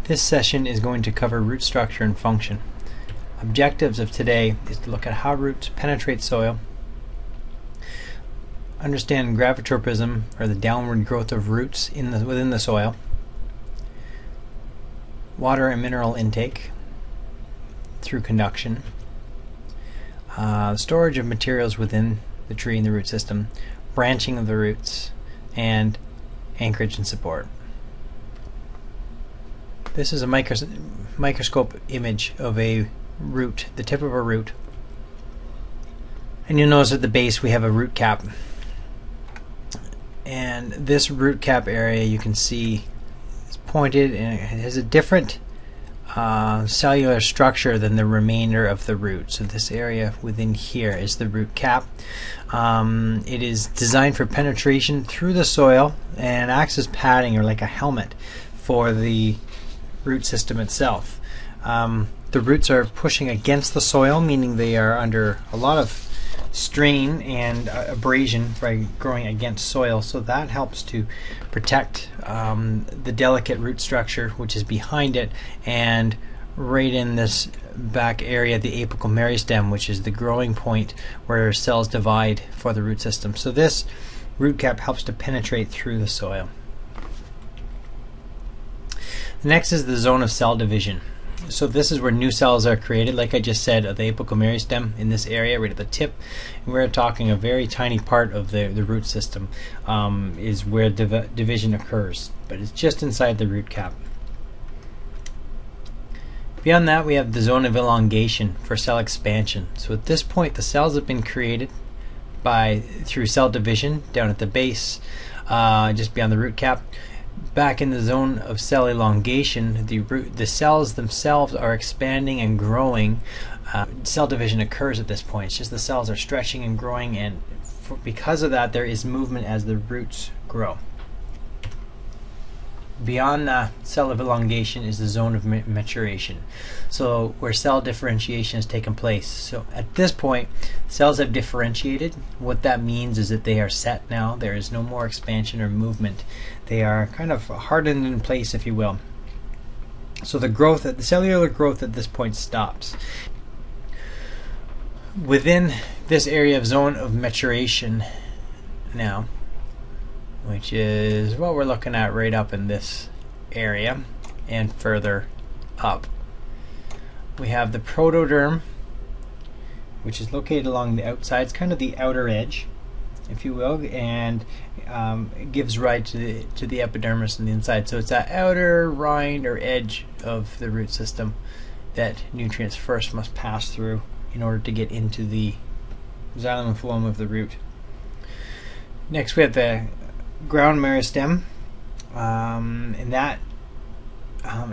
This session is going to cover root structure and function. Objectives of today is to look at how roots penetrate soil, understand gravitropism, or the downward growth of roots within the soil, water and mineral intake through conduction, storage of materials within the tree and the root system, branching of the roots, and anchorage and support. This is a microscope image of a root, the tip of a root. And you'll notice at the base we have a root cap. And this root cap area you can see is pointed and it has a different cellular structure than the remainder of the root. So this area within here is the root cap. It is designed for penetration through the soil and acts as padding or like a helmet for the root system itself. The roots are pushing against the soil, meaning they are under a lot of strain and abrasion by growing against soil, so that helps to protect the delicate root structure which is behind it, and right in this back area the apical meristem, which is the growing point where cells divide for the root system. So this root cap helps to penetrate through the soil. Next is the zone of cell division. So this is where new cells are created, like I just said, of the apical meristem in this area right at the tip. And we're talking a very tiny part of the root system is where division occurs, but it's just inside the root cap. Beyond that, we have the zone of elongation for cell expansion. So at this point the cells have been created through cell division down at the base, just beyond the root cap. Back in the zone of cell elongation, the cells themselves are expanding and growing. Cell division occurs at this point. It's just the cells are stretching and growing, and because of that there is movement as the roots grow. Beyond the cell of elongation is the zone of maturation, so where cell differentiation has taken place. So at this point cells have differentiated. What that means is that they are set now. There is no more expansion or movement. They are kind of hardened in place, if you will. So the cellular growth at this point stops. Within this area of zone of maturation now, which is what we're looking at right up in this area and further up, we have the protoderm, which is located along the outside. It's kind of the outer edge, if you will, and it gives rise to the epidermis on the inside. So it's that outer rind or edge of the root system that nutrients first must pass through in order to get into the xylem and phloem of the root. Next we have the ground meristem, and that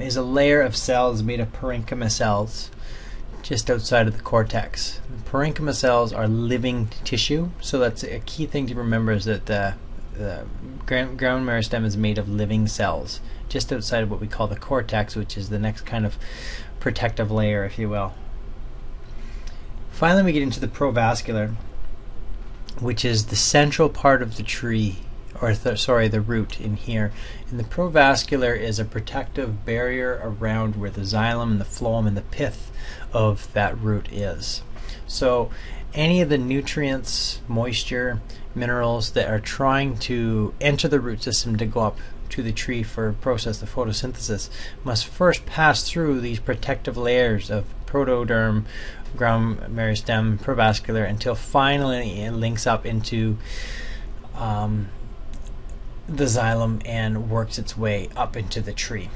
is a layer of cells made of parenchyma cells just outside of the cortex. The parenchyma cells are living tissue, so that's a key thing to remember, is that the ground meristem is made of living cells just outside of what we call the cortex, which is the next kind of protective layer, if you will. Finally we get into the provascular, which is the central part of the tree, or the root in here. And the provascular is a protective barrier around where the xylem and the phloem and the pith of that root is. So any of the nutrients, moisture, minerals that are trying to enter the root system to go up to the tree for a process of photosynthesis must first pass through these protective layers of protoderm, ground meristem, provascular, until finally it links up into the xylem and works its way up into the tree.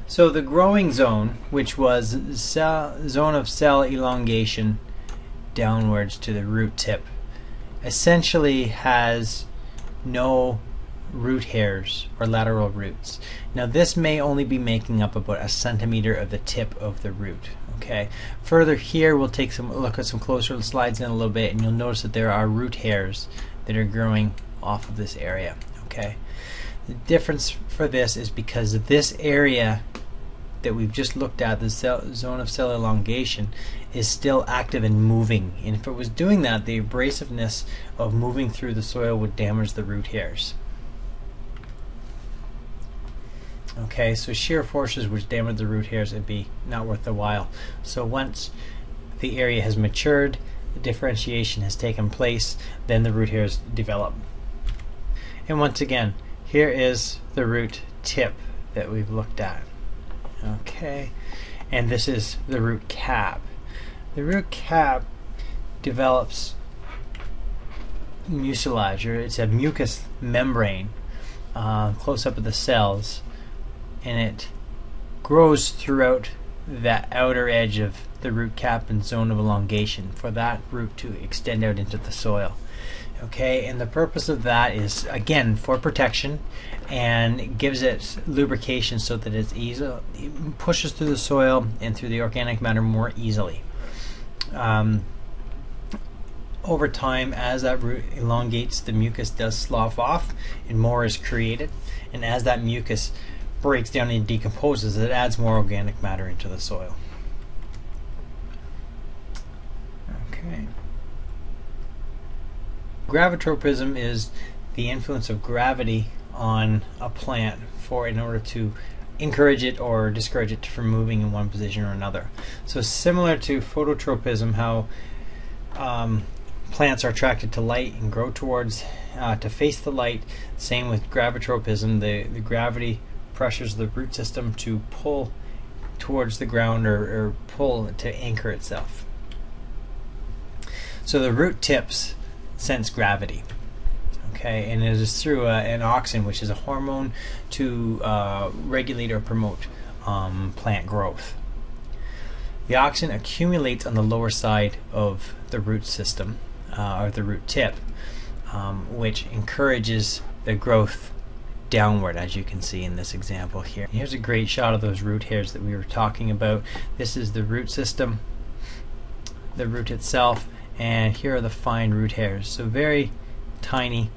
So the growing zone, which was zone of cell elongation downwards to the root tip, essentially has no root hairs or lateral roots. Now this may only be making up about a centimeter of the tip of the root. Okay. Further here we'll take some look at some closer slides in a little bit, and you'll notice that there are root hairs that are growing off of this area. Okay. The difference for this is because this area that we've just looked at, the zone of cell elongation, is still active and moving. And if it was doing that, the abrasiveness of moving through the soil would damage the root hairs. Okay, so shear forces which damage the root hairs, it'd be not worth the while. So once the area has matured, the differentiation has taken place, then the root hairs develop. And once again, here is the root tip that we've looked at. Okay, and this is the root cap. The root cap develops mucilage, or it's a mucous membrane close up of the cells, and it grows throughout that outer edge of the root cap and zone of elongation for that root to extend out into the soil. Okay, and the purpose of that is, again, for protection, and it gives it lubrication so that it's easy, it pushes through the soil and through the organic matter more easily. Over time, as that root elongates, the mucus does slough off and more is created, and as that mucus breaks down and decomposes, it adds more organic matter into the soil. Okay. Gravitropism is the influence of gravity on a plant in order to encourage it or discourage it from moving in one position or another. So similar to phototropism, how plants are attracted to light and grow towards to face the light, same with gravitropism. The gravity pressures the root system to pull towards the ground, or pull to anchor itself. So the root tips sense gravity, okay, and it is through an auxin, which is a hormone to regulate or promote plant growth. The auxin accumulates on the lower side of the root system, or the root tip, which encourages the growth downward, as you can see in this example here. Here's a great shot of those root hairs that we were talking about. This is the root system, the root itself, and here are the fine root hairs. So very tiny,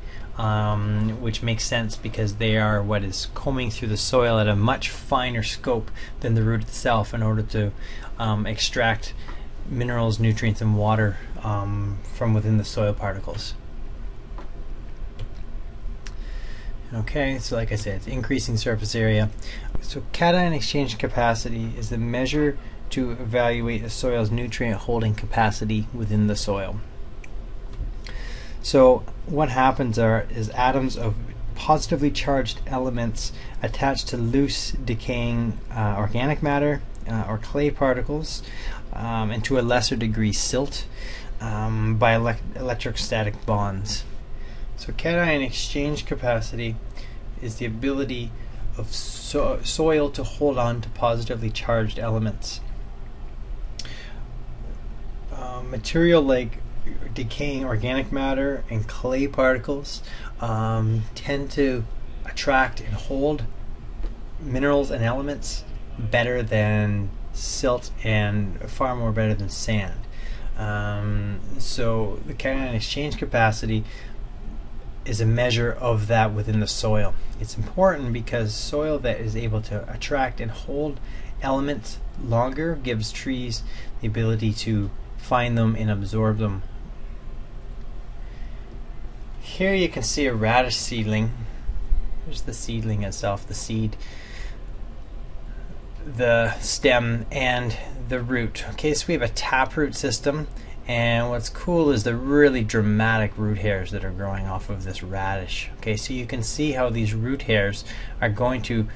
which makes sense because they are what is combing through the soil at a much finer scope than the root itself in order to extract minerals, nutrients, and water from within the soil particles. Okay, so like I said, it's increasing surface area. So cation exchange capacity is the measure to evaluate the soil's nutrient holding capacity within the soil. So what happens is atoms of positively charged elements attached to loose decaying organic matter or clay particles, and to a lesser degree silt, by electrostatic bonds. So cation exchange capacity is the ability of soil to hold on to positively charged elements. Material like decaying organic matter and clay particles tend to attract and hold minerals and elements better than silt, and far more better than sand. So the cation exchange capacity is a measure of that within the soil. It's important because soil that is able to attract and hold elements longer gives trees the ability to find them and absorb them. Here you can see a radish seedling. Here's the seedling itself, the seed, the stem, and the root. Okay, so we have a taproot system, and what's cool is the really dramatic root hairs that are growing off of this radish. Okay, so you can see how these root hairs are going to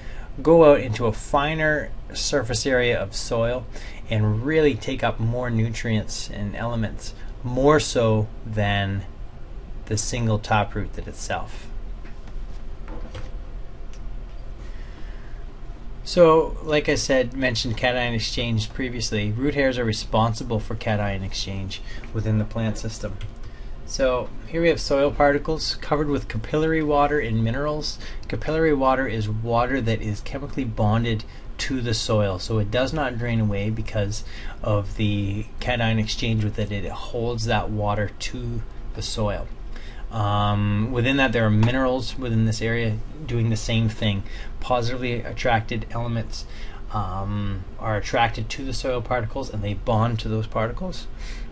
go out into a finer surface area of soil and really take up more nutrients and elements, more so than the single taproot that itself. So, like I said, mentioned cation exchange previously. Root hairs are responsible for cation exchange within the plant system. So here we have soil particles covered with capillary water and minerals. Capillary water is water that is chemically bonded to the soil, so it does not drain away because of the cation exchange with it. It holds that water to the soil. Within that, there are minerals within this area doing the same thing. Positively attracted elements are attracted to the soil particles, and they bond to those particles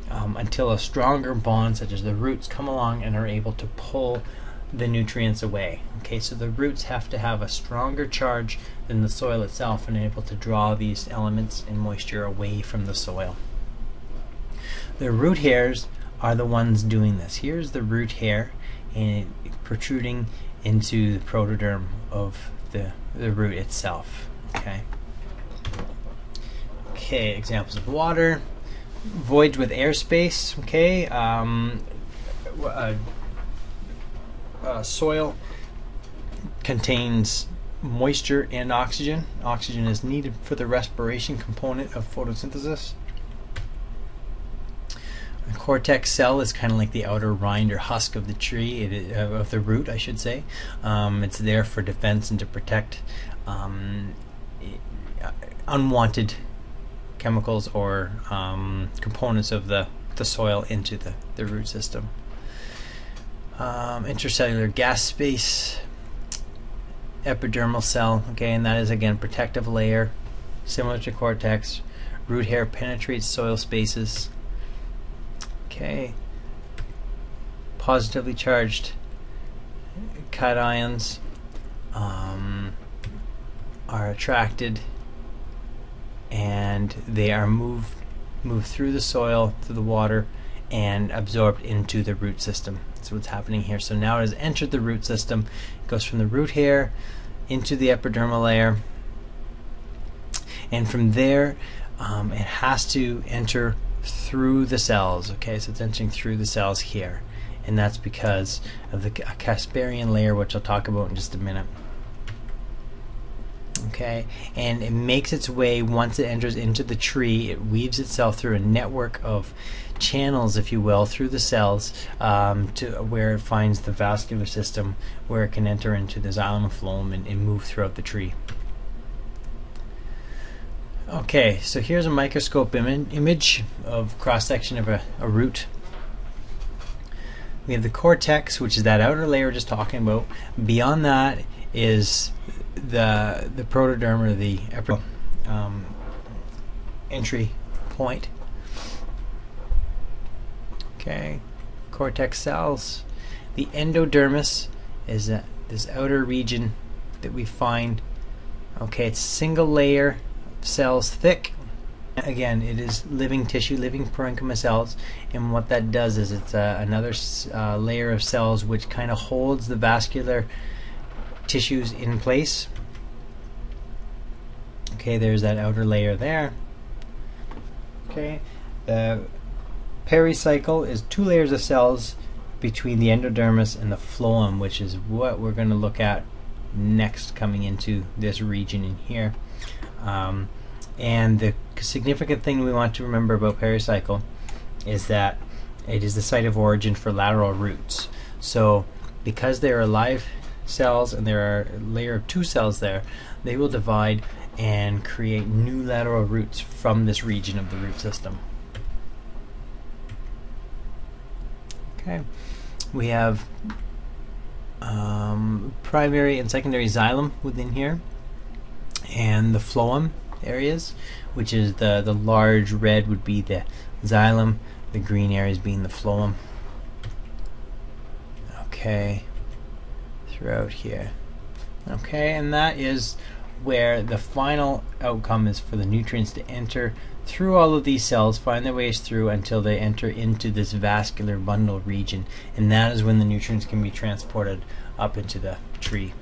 until a stronger bond, such as the roots, come along and are able to pull the nutrients away. Okay, so the roots have to have a stronger charge than the soil itself and able to draw these elements and moisture away from the soil. The root hairs are the ones doing this. Here's the root hair and protruding into the protoderm of the root itself. Okay, examples of water. Voids with airspace. Okay, soil contains moisture and oxygen. Oxygen is needed for the respiration component of photosynthesis. A cortex cell is kind of like the outer rind or husk of the tree, of the root, I should say. It's there for defense and to protect unwanted chemicals or components of the soil into the root system. Intracellular gas space, epidermal cell, okay, and that is again protective layer, similar to cortex. Root hair penetrates soil spaces. Okay, positively charged cations are attracted and they are moved through the soil, through the water, and absorbed into the root system. That's what's happening here. So now it has entered the root system. It goes from the root hair into the epidermal layer, and from there it has to enter through the cells. Okay, so it's entering through the cells here, and that's because of the Casparian layer, which I'll talk about in just a minute. Okay, and it makes its way, once it enters into the tree, it weaves itself through a network of channels, if you will, through the cells to where it finds the vascular system, where it can enter into the xylem and phloem and move throughout the tree. Okay, so here's a microscope image of cross-section of a root. We have the cortex, which is that outer layer we're just talking about. Beyond that is the protoderm, or the entry point. Okay, cortex cells. The endodermis is this outer region that we find. Okay, it's single layer cells thick. Again, it is living tissue, living parenchyma cells, and what that does is it's another layer of cells which kind of holds the vascular tissues in place. Okay, there's that outer layer there. Okay, the Paracycle is two layers of cells between the endodermis and the phloem, which is what we're going to look at next, coming into this region in here. And the significant thing we want to remember about Paracycle is that it is the site of origin for lateral roots. So because there are live cells and there are a layer of two cells there, they will divide and create new lateral roots from this region of the root system. Okay, we have primary and secondary xylem within here, and the phloem areas, which is the large red would be the xylem, the green areas being the phloem. Okay, throughout here. Okay, and that is where the final outcome is for the nutrients to enter through all of these cells, find their ways through until they enter into this vascular bundle region, and that is when the nutrients can be transported up into the tree.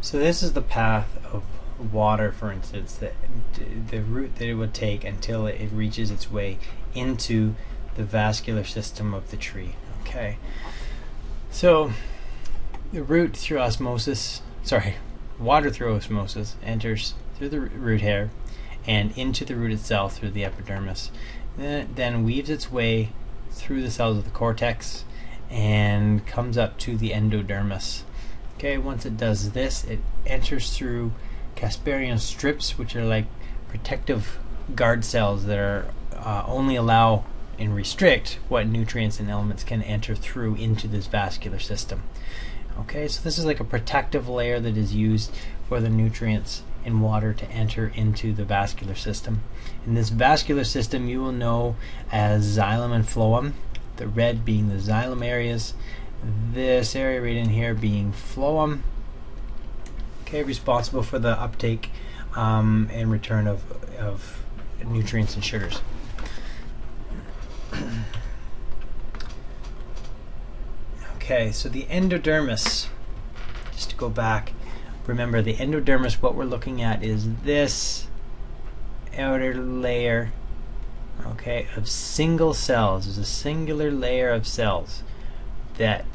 So this is the path of water, for instance, the route that it would take until it reaches its way into the vascular system of the tree. Okay, so the root through osmosis, water through osmosis enters through the root hair and into the root itself through the epidermis. Then weaves its way through the cells of the cortex and comes up to the endodermis. Okay, once it does this, it enters through Casparian strips, which are like protective guard cells that are only allow and restrict what nutrients and elements can enter through into this vascular system. Okay, so this is like a protective layer that is used for the nutrients in water to enter into the vascular system. In this vascular system, you will know as xylem and phloem. the red being the xylem areas, this area right in here being phloem, okay, responsible for the uptake and return of nutrients and sugars. Okay, so the endodermis, just to go back, remember the endodermis, what we're looking at is this outer layer, okay, of single cells. There's a singular layer of cells that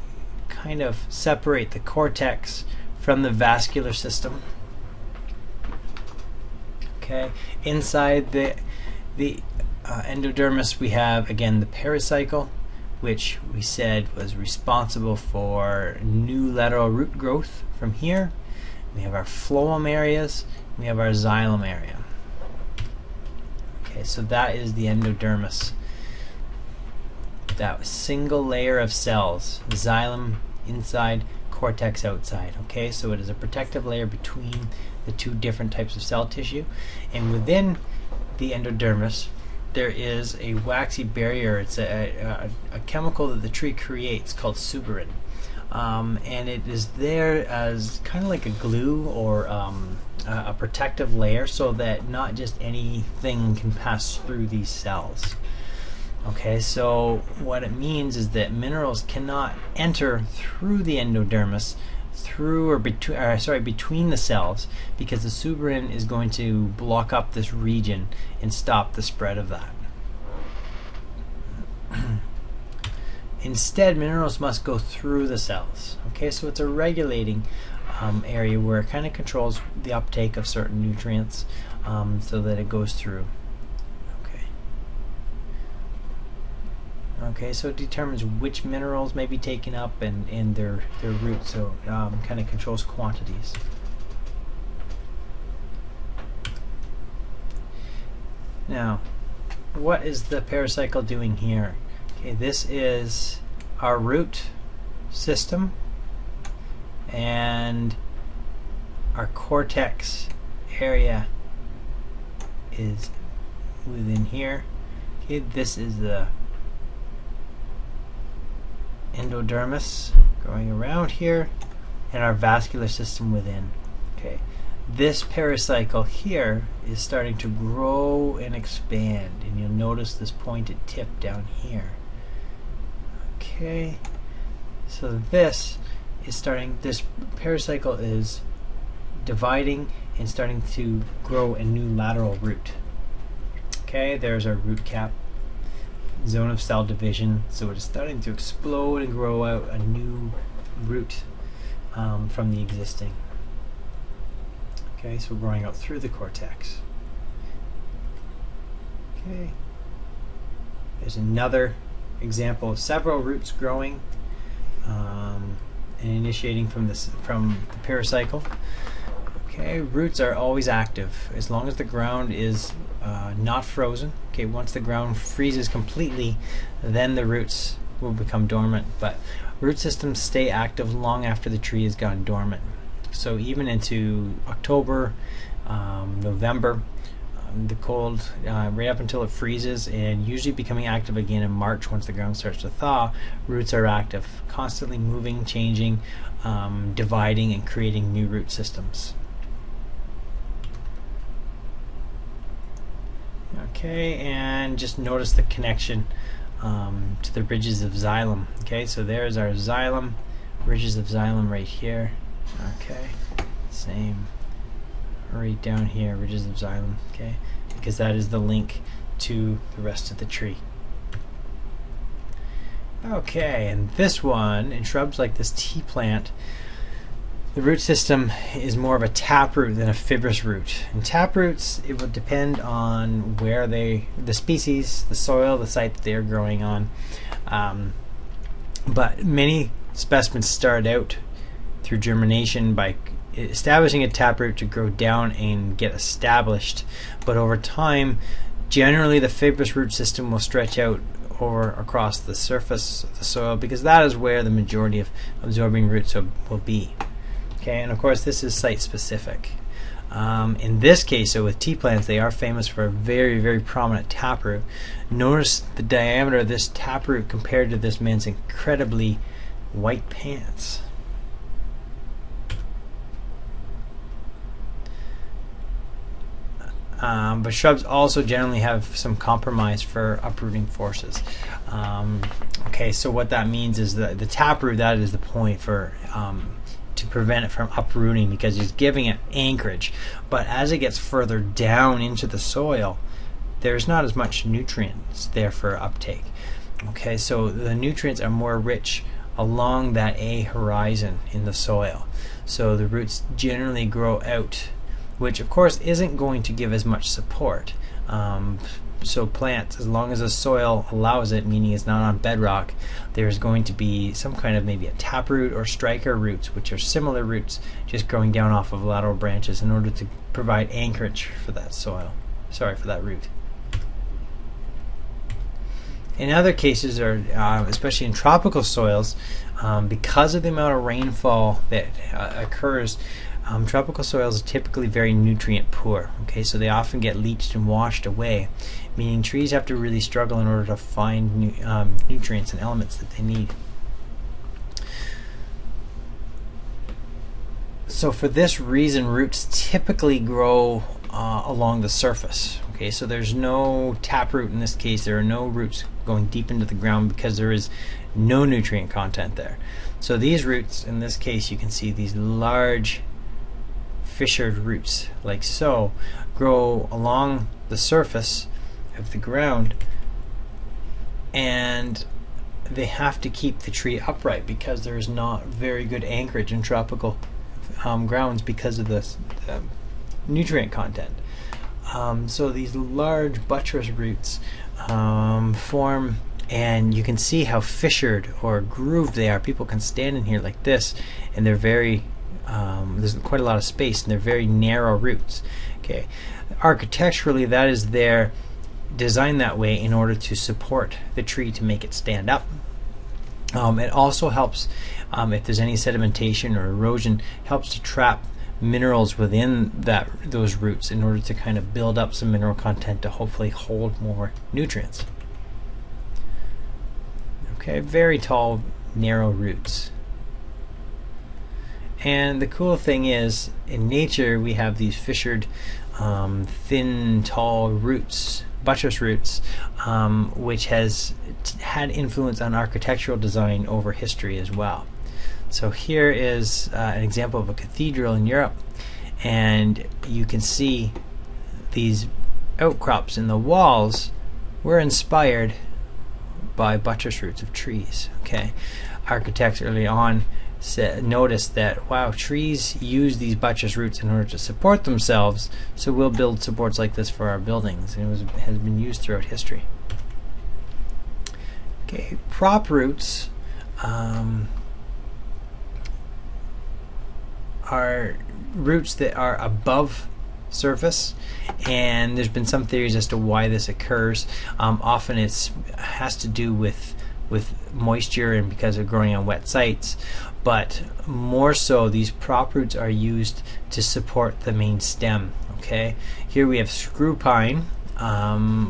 kind of separate the cortex from the vascular system. Okay, inside the endodermis we have again the paracycle, which we said was responsible for new lateral root growth from here. We have our phloem areas, we have our xylem area. Okay, so that is the endodermis. That single layer of cells, xylem inside, cortex outside. Okay, so it is a protective layer between the two different types of cell tissue, and within the endodermis there is a waxy barrier. It's a chemical that the tree creates called suberin, and it is there as kind of like a glue or a protective layer so that not just anything can pass through these cells. Okay, so what it means is that minerals cannot enter through the endodermis, through or between the cells, because the suberin is going to block up this region and stop the spread of that. Instead, minerals must go through the cells. Okay, so it's a regulating area where it kind of controls the uptake of certain nutrients so that it goes through. Okay, so it determines which minerals may be taken up and their roots, so kind of controls quantities. Now, what is the paracycle doing here? Okay, this is our root system, and our cortex area is within here. Okay, this is the endodermis going around here, and our vascular system within. Okay, this paracycle here is starting to grow and expand, and you'll notice this pointed tip down here. Okay, so this paracycle is dividing and starting to grow a new lateral root. Okay, there's our root cap, zone of cell division, so it is starting to explode and grow out a new root from the existing. Okay, so we're growing out through the cortex. Okay, there's another example of several roots growing and initiating from the paracycle. Okay, roots are always active as long as the ground is not frozen. Okay, once the ground freezes completely, then the roots will become dormant, but root systems stay active long after the tree has gone dormant. So even into October, November, the cold, right up until it freezes, and usually becoming active again in March once the ground starts to thaw, roots are active, constantly moving, changing, dividing, and creating new root systems. Okay, and just notice the connection to the ridges of xylem. Okay, so there's our xylem, ridges of xylem right here. Okay, same right down here, ridges of xylem. Okay, because that is the link to the rest of the tree. Okay, and this one, in shrubs like this tea plant, the root system is more of a taproot than a fibrous root. And taproots, it will depend on where the species, the soil, the site that they are growing on. But many specimens start out through germination by establishing a taproot to grow down and get established. But over time, generally the fibrous root system will stretch out across the surface of the soil, because that is where the majority of absorbing roots will be. Okay, and of course this is site specific. In this case, so with tea plants, they are famous for a very, very prominent taproot. Notice the diameter of this taproot compared to this man's incredibly white pants. But shrubs also generally have some compromise for uprooting forces. Okay, so what that means is that the taproot, that is the point for to prevent it from uprooting, because he's giving it anchorage. But as it gets further down into the soil, there's not as much nutrients there for uptake. Okay, so the nutrients are more rich along that A horizon in the soil. So the roots generally grow out, which of course isn't going to give as much support. So plants, as long as the soil allows it, meaning it's not on bedrock, there's going to be some kind of maybe a taproot or striker roots, which are similar roots just growing down off of lateral branches in order to provide anchorage for that soil. Sorry, for that root. In other cases, or especially in tropical soils, because of the amount of rainfall that occurs, tropical soils are typically very nutrient poor. Okay, so they often get leached and washed away, meaning trees have to really struggle in order to find nutrients and elements that they need. So for this reason, roots typically grow along the surface. Okay, so there's no taproot in this case. There are no roots going deep into the ground because there is no nutrient content there. So these roots, in this case, you can see these large fissured roots, like so, grow along the surface of the ground, and they have to keep the tree upright because there is not very good anchorage in tropical grounds because of the nutrient content. So these large buttress roots form, and you can see how fissured or grooved they are. People can stand in here like this, and they're very there's quite a lot of space, and they're very narrow roots. Okay, architecturally, that is their designed that way in order to support the tree to make it stand up. It also helps if there's any sedimentation or erosion, helps to trap minerals within those roots in order to kind of build up some mineral content to hopefully hold more nutrients. Okay, very tall, narrow roots. And the cool thing is, in nature, we have these fissured, thin, tall roots, buttress roots, which has had influence on architectural design over history as well. So here is an example of a cathedral in Europe, and you can see these outcrops in the walls were inspired by buttress roots of trees. Okay, architects early on noticed that, wow, trees use these buttress roots in order to support themselves, so we'll build supports like this for our buildings, and it has been used throughout history. Okay, prop roots are roots that are above surface, and there's been some theories as to why this occurs. Often it has to do with moisture and because of growing on wet sites, but more so these prop roots are used to support the main stem. Okay, here we have screw pine,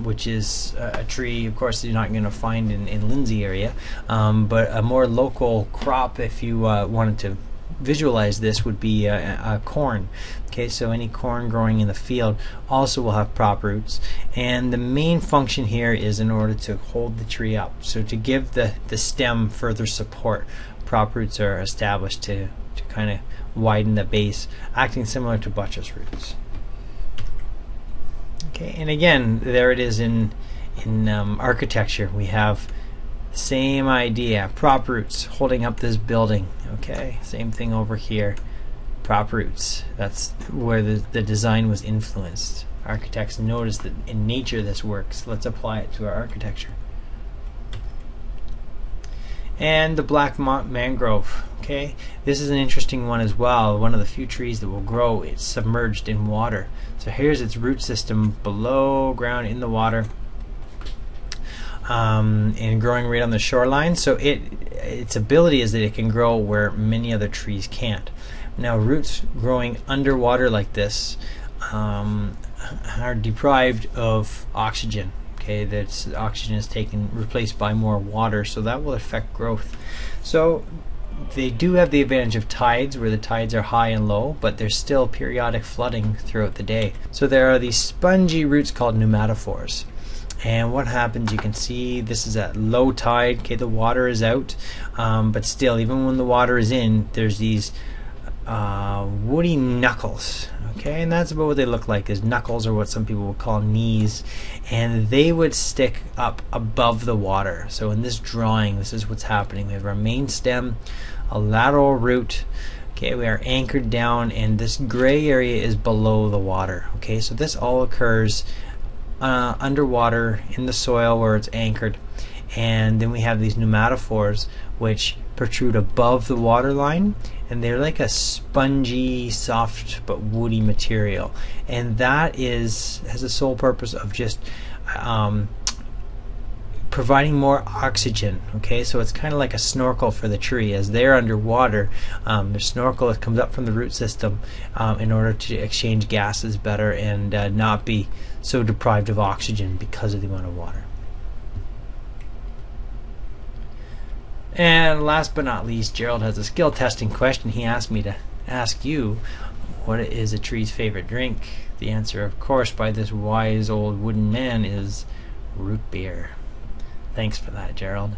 which is a tree, of course, you're not going to find in Lindsay area, but a more local crop, if you wanted to visualize this, would be a corn. Okay, so any corn growing in the field also will have prop roots, and the main function here is in order to hold the tree up, so to give the stem further support. Prop roots are established to kind of widen the base, acting similar to buttress roots. Okay, and again, there it is in architecture. We have the same idea, prop roots holding up this building. Okay, same thing over here, prop roots. That's where the design was influenced. Architects noticed that in nature this works. Let's apply it to our architecture. And the black mangrove. Okay, this is an interesting one as well. One of the few trees that will grow, it's submerged in water. So here's its root system below ground in the water, and growing right on the shoreline. So its ability is that it can grow where many other trees can't. Now roots growing underwater like this are deprived of oxygen. Okay, that oxygen is replaced by more water, so that will affect growth. So they do have the advantage of tides, where the tides are high and low, but there's still periodic flooding throughout the day. So there are these spongy roots called pneumatophores. And what happens, you can see this is at low tide. Okay, the water is out, but still, even when the water is in, there's these woody knuckles. Okay, and that's about what they look like, is knuckles, or what some people would call knees, and they would stick up above the water. So in this drawing, this is what's happening. We have our main stem, a lateral root. Okay, we are anchored down, and this gray area is below the water. Okay, so this all occurs underwater in the soil where it's anchored, and then we have these pneumatophores which protrude above the water line, and they're like a spongy, soft but woody material, and that has the sole purpose of just providing more oxygen. Okay, so it's kind of like a snorkel for the tree. As they're underwater, the snorkel that comes up from the root system in order to exchange gases better and not be so deprived of oxygen because of the amount of water. And last but not least, Gerald has a skill testing question. He asked me to ask you, what is a tree's favorite drink? The answer, of course, by this wise old wooden man is root beer. Thanks for that, Gerald.